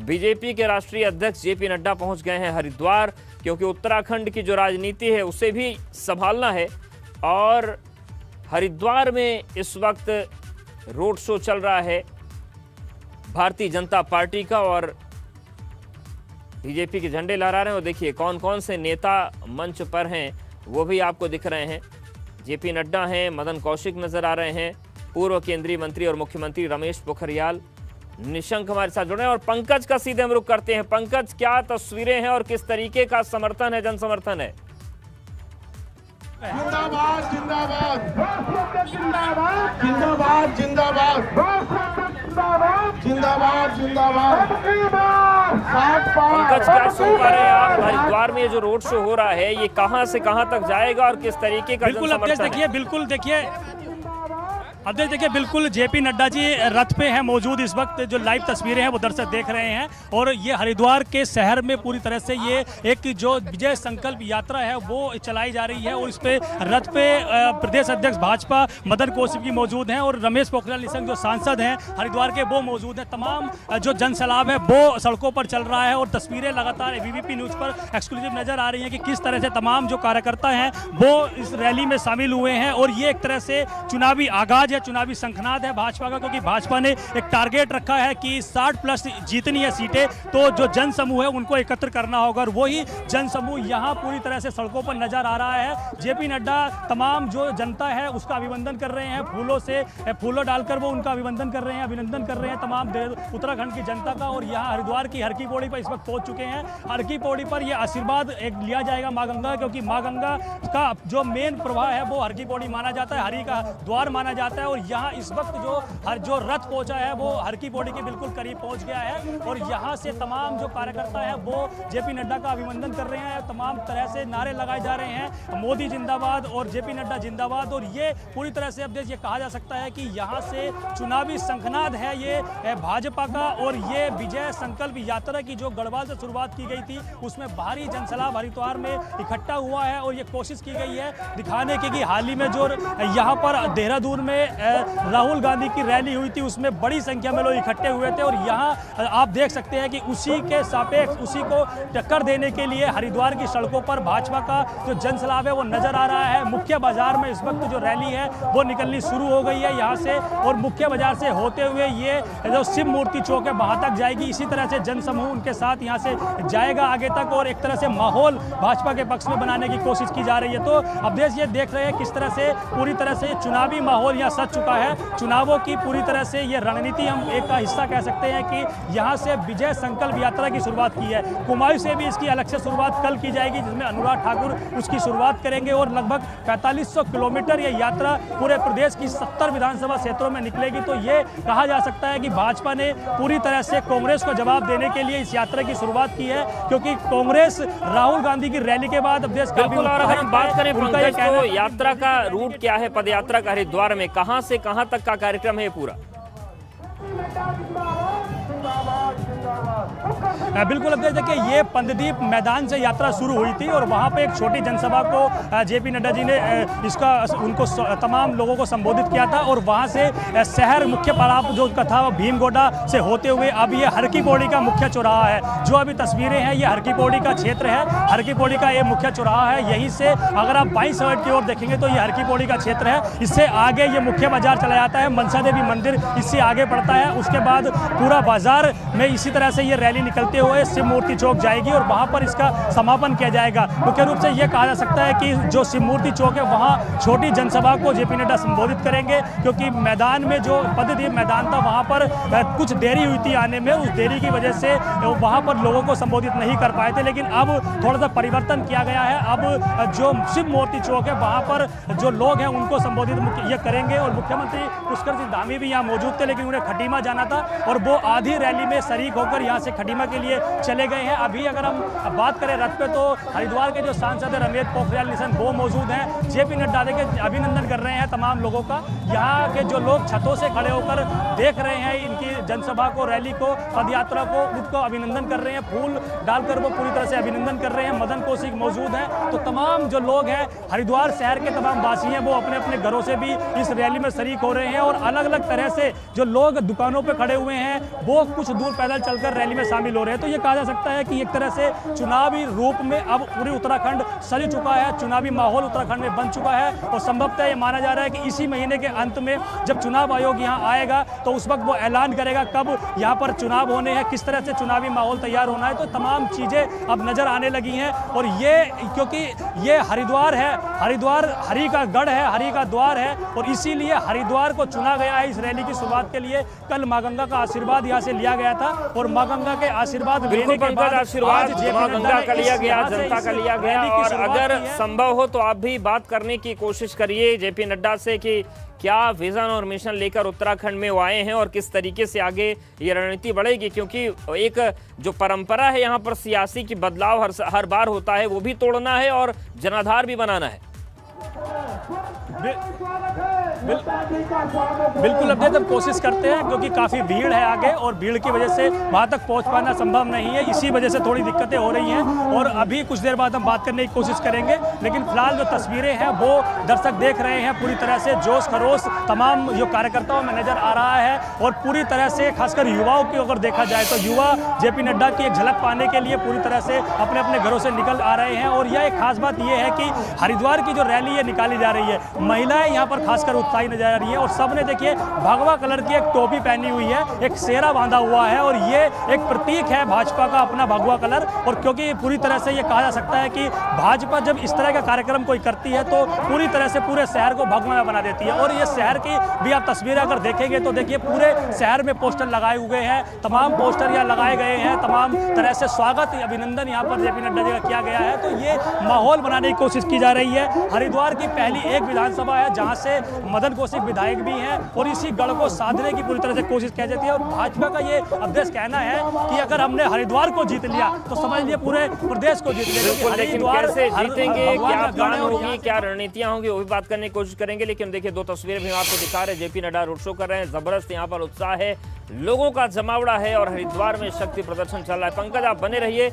BJP के राष्ट्रीय अध्यक्ष जेपी नड्डा पहुंच गए हैं हरिद्वार, क्योंकि उत्तराखंड की जो राजनीति है उसे भी संभालना है। और हरिद्वार में इस वक्त रोड शो चल रहा है भारतीय जनता पार्टी का, और बीजेपी के झंडे लहरा रहे हैं। और देखिए कौन कौन से नेता मंच पर हैं वो भी आपको दिख रहे हैं। जेपी नड्डा हैं, मदन कौशिक नजर आ रहे हैं, पूर्व केंद्रीय मंत्री और मुख्यमंत्री रमेश पोखरियाल निशंक हमारे साथ जुड़े हैं। और पंकज का सीधे हम रुख करते हैं। पंकज, क्या तस्वीरें हैं और किस तरीके का समर्थन है, जन समर्थन है? जिंदाबाद जिंदाबाद जिंदाबाद जिंदाबाद जिंदाबाद जिंदाबाद जिंदाबाद। पंकज, क्या सुन पा रहे हैं आप? हरिद्वार में ये जो रोड शो हो रहा है ये कहां से कहां तक जाएगा और किस तरीके का बिल्कुल जनसमर्थन है? देखिए बिल्कुल जेपी नड्डा जी रथ पे हैं मौजूद। इस वक्त जो लाइव तस्वीरें हैं वो दर्शक देख रहे हैं, और ये हरिद्वार के शहर में पूरी तरह से ये एक जो विजय संकल्प यात्रा है वो चलाई जा रही है। और इस पे रथ पे प्रदेश अध्यक्ष भाजपा मदन कौशिक जी मौजूद हैं, और रमेश पोखरियाल निशंक जो सांसद हैं हरिद्वार के वो मौजूद हैं। तमाम जो जनसैलाब है वो सड़कों पर चल रहा है, और तस्वीरें लगातार वीवीपी न्यूज़ पर एक्सक्लूसिव नजर आ रही हैं कि किस तरह से तमाम जो कार्यकर्ता हैं वो इस रैली में शामिल हुए हैं। और ये एक तरह से चुनावी आगाज है, चुनावी शंखनाद है भाजपा का, क्योंकि भाजपा ने एक टारगेट रखा है कि 60+ जीतनी है सीटें, तो जो जन समूह है उनको एकत्र करना होगा। और वही जन समूह यहाँ पूरी तरह से सड़कों पर नजर आ रहा है। जेपी नड्डा तमाम जो जनता है उसका अभिनंदन कर रहे हैं, फूलों डालकर वो उनका अभिनंदन कर रहे हैं तमाम उत्तराखंड की जनता का। और यहाँ हरिद्वार की हर की पौड़ी पर इस वक्त पहुंच चुके हैं। हर की पौड़ी पर यह आशीर्वाद एक लिया जाएगा माँ गंगा, क्योंकि माँ गंगा का जो मेन प्रवाह है वो हर की पौड़ी माना जाता है, हरि का द्वार माना जाता है। और यहाँ इस वक्त जो रथ पहुंचा है वो हर की पौड़ी के बिल्कुल करीब पहुंच गया है, और यहाँ से तमाम जो कार्यकर्ता है वो जेपी नड्डा का अभिनंदन कर रहे हैं। तमाम तरह से नारे लगाए जा रहे हैं, मोदी जिंदाबाद और जेपी नड्डा जिंदाबाद। और ये पूरी तरह से अब ये कहा जा सकता है कि यहाँ से चुनावी शंखनाद है ये भाजपा का। और ये विजय संकल्प यात्रा की जो गढ़वाल से शुरुआत की गई थी उसमें भारी जनसैलाब हरिद्वार में इकट्ठा हुआ है, और ये कोशिश की गई है दिखाने की कि हाल ही में जो यहाँ पर देहरादून में राहुल गांधी की रैली हुई थी उसमें बड़ी संख्या में लोग इकट्ठे हुए थे। और यहाँ आप देख सकते हैं कि उसी के सापेक्ष उसी को टक्कर देने के लिए हरिद्वार की सड़कों पर भाजपा का जो जनसैलाब है वो नजर आ रहा है। मुख्य बाजार में इस वक्त जो रैली है वो निकलनी शुरू हो गई है यहाँ से, और मुख्य बाजार से होते हुए ये जो शिव मूर्ति चौक है वहां तक जाएगी। इसी तरह से जनसमूह उनके साथ यहाँ से जाएगा आगे तक, और एक तरह से माहौल भाजपा के पक्ष में बनाने की कोशिश की जा रही है। तो अब ये देख रहे हैं किस तरह से पूरी तरह से चुनावी माहौल यहाँ सज चुका है। चुनावों की पूरी तरह से ये रणनीति हम एक का हिस्सा कह सकते हैं कि यहाँ से विजय संकल्प यात्रा की शुरुआत की है। कुमाऊं से भी इसकी अलग से शुरुआत कल की जाएगी, जिसमें अनुराग ठाकुर उसकी शुरुआत करेंगे। और लगभग 4500 किलोमीटर ये यात्रा पूरे प्रदेश की 70 विधानसभा क्षेत्रों में निकलेगी। तो ये कहा जा सकता है कि भाजपा ने पूरी तरह से कांग्रेस को जवाब देने के लिए इस यात्रा की शुरुआत की है, क्योंकि कांग्रेस राहुल गांधी की रैली के बाद अब देश का भी। और अगर हम बात करें पंकज, तो यात्रा का रूट क्या है? पदयात्रा का हरिद्वार में कहां से कहां तक का कार्यक्रम है पूरा? बिल्कुल अब देखिए ये पंचदीप मैदान से यात्रा शुरू हुई थी, और वहाँ पे एक छोटी जनसभा को जेपी नड्डा जी ने उनको तमाम लोगों को संबोधित किया था। और वहाँ से शहर मुख्य पड़ाव जो उनका था भीमगोड़ा से होते हुए अब ये हर की पौड़ी का मुख्य चौराहा है। जो अभी तस्वीरें हैं ये हर की पौड़ी का क्षेत्र है, हर की पौड़ी का ये मुख्य चौराहा है। यहीं से अगर आप 22 साइड की ओर देखेंगे तो ये हर की पौड़ी का क्षेत्र है। इससे आगे ये मुख्य बाजार चला जाता है, मनसा देवी मंदिर इससे आगे पड़ता है। उसके बाद पूरा बाजार में इसी तरह से ये रैली निकलते हुए शिव मूर्ति चौक जाएगी, और वहां पर इसका समापन किया जाएगा। मुख्य रूप से यह कहा जा सकता है कि जो शिव मूर्ति चौक है वहां छोटी जनसभा को जेपी नड्डा संबोधित करेंगे, क्योंकि मैदान में जो पददीप मैदान था वहां पर कुछ देरी हुई थी आने में। उस देरी की वजह से वहां पर लोगों को संबोधित नहीं कर पाए थे, लेकिन अब थोड़ा सा परिवर्तन किया गया है। अब जो शिव मूर्ति चौक है वहां पर जो लोग हैं उनको संबोधित ये करेंगे। और मुख्यमंत्री पुष्कर सिंह धामी भी यहाँ मौजूद थे, लेकिन उन्हें खटीमा जाना था और वो आधी रैली में शरीक होकर यहाँ से खटीमा के लिए चले गए हैं। अभी अगर हम बात करें रथ पे, तो हरिद्वार के जो सांसद है रमेश पोखरियाल निशंक वो मौजूद हैं। जेपी नड्डा के अभिनंदन कर रहे हैं तमाम लोगों का। यहाँ के जो लोग छतों से खड़े होकर देख रहे हैं इनकी जनसभा को, रैली को, पदयात्रा को, उनको अभिनंदन कर रहे हैं। फूल डालकर वो पूरी तरह से अभिनंदन कर रहे हैं। मदन कौशिक मौजूद हैं। तो तमाम जो लोग हैं हरिद्वार शहर के तमाम वासी हैं वो अपने अपने घरों से भी इस रैली में शरीक हो रहे हैं, और अलग अलग तरह से जो लोग दुकानों पर खड़े हुए हैं वो कुछ दूर पैदल चलकर रैली रैली में शामिल हो रहे हैं। तो ये कहा जा सकता है कि एक तरह से चुनावी रूप में अब पूरी उत्तराखंड सज चुका है, चुनावी माहौल उत्तराखंड में बन चुका है और संभवतः ये माना जा रहा है कि इसी महीने के अंत में जब चुनाव आयोग यहाँ आएगा तो उस वक्त वो ऐलान करेगा कब यहाँ पर चुनाव होने हैं, किस तरह से चुनावी माहौल तैयार होना है। तो तमाम चीज़ें अब नज़र आने लगी हैं और ये क्योंकि ये हरिद्वार है, हरिद्वार हरि का गढ़ है, हरि का द्वार है और इसीलिए हरिद्वार को चुना गया है इस रैली की शुरुआत के लिए। कल माँ गंगा का आशीर्वाद यहाँ से लिया गया था और माँ गंगा के आशीर्वाद लेने के बाद आशीर्वाद माँ गंगा का लिया गया, जनता का लिया गया। और अगर संभव हो तो आप भी बात करने की कोशिश करिए जेपी नड्डा से कि क्या विजन और मिशन लेकर उत्तराखंड में वो आए हैं और किस तरीके से आगे ये रणनीति बढ़ेगी, क्योंकि एक जो परंपरा है यहाँ पर सियासी की बदलाव हर बार होता है, वो भी तोड़ना है और जनाधार भी बनाना है। बिल्कुल अपने तब कोशिश करते हैं क्योंकि काफ़ी भीड़ है आगे और भीड़ की वजह से वहाँ तक पहुँच पाना संभव नहीं है, इसी वजह से थोड़ी दिक्कतें हो रही हैं और अभी कुछ देर बाद हम बात करने की कोशिश करेंगे। लेकिन फिलहाल जो तस्वीरें हैं वो दर्शक देख रहे हैं, पूरी तरह से जोश खरोश तमाम जो कार्यकर्ताओं में नजर आ रहा है और पूरी तरह से खासकर युवाओं की अगर देखा जाए तो युवा जेपी नड्डा की एक झलक पाने के लिए पूरी तरह से अपने अपने घरों से निकल आ रहे हैं। और यह एक खास बात यह है कि हरिद्वार की जो रैली है निकाली जा रही है, महिलाएं यहाँ पर खासकर उत्साही नजर आ रही है और सबने देखिए भगवा कलर की एक टोपी पहनी हुई है, एक सेहरा बांधा हुआ है और ये एक प्रतीक है भाजपा का अपना भगवा कलर। और क्योंकि पूरी तरह से ये कहा जा सकता है कि भाजपा जब इस तरह का कार्यक्रम कोई करती है तो पूरी तरह से पूरे शहर को भगवा बना देती है। और ये शहर की भी आप तस्वीरें अगर देखेंगे तो देखिए पूरे शहर में पोस्टर लगाए हुए हैं, तमाम पोस्टर यहाँ लगाए गए हैं, तमाम तरह से स्वागत अभिनंदन यहाँ पर जेपी नड्डा जी का किया गया है। तो ये माहौल बनाने की कोशिश की जा रही है। हरिद्वार की पहली एक विधानसभा है जहाँ से मदन कौशिक विधायक भी हैं और इसी गढ़ को साधने की पूरी तरह से कोशिश की जाती है। और भाजपा का ये अध्यक्ष कहना है कि अगर हमने हरिद्वार को जीत लिया तो समझ लिए पूरे प्रदेश को जीत लिया। लेकिन कैसे जीतेंगे, क्या प्लान होगी, क्या रणनीतियां होंगी, वो भी बात करने की कोशिश करेंगे। लेकिन देखिए दो तस्वीरें भी आपको दिखा रहे हैं, जेपी नड्डा रोड शो कर रहे हैं, जबरदस्त यहाँ पर उत्साह है, लोगों का जमावड़ा है और हरिद्वार में शक्ति प्रदर्शन चल रहा है। पंकज आप बने रहिए।